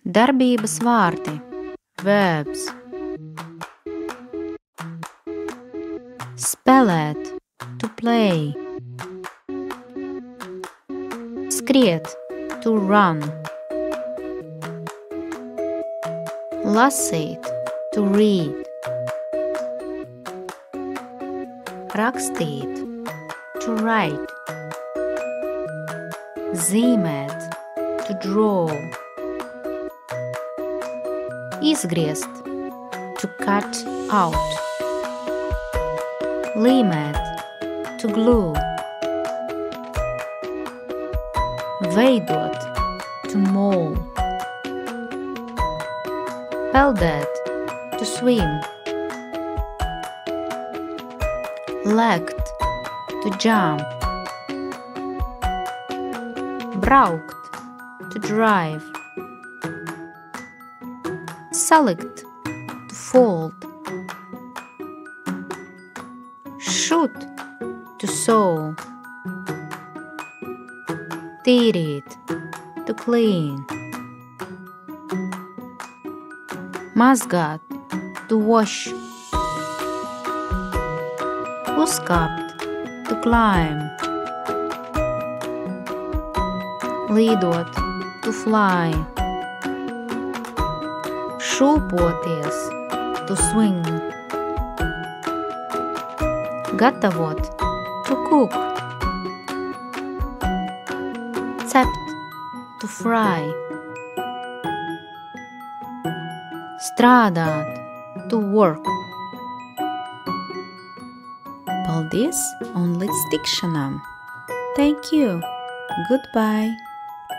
Darbības vārdi, verbs. Spēlēt, to play. Skriet, to run. Lasīt, to read. Rakstīt, to write. Zīmēt, to draw. Izgriezt, to cut out. Līmēt, to glue. Veidot, to mold. Peldēt, to swim. Lēkt, to jump. Braukt, to drive. Salikt, to fold. Shoot, to sew. Tīrīt, to clean. Mazgāt, to wash. Uzkāpt, to climb. Līdot, to fly. Šūpoties, to swing. Gatavot, to cook. Cept, to fry. Strādāt, to work. Paldies un līdz tikšanām! Thank you! Goodbye!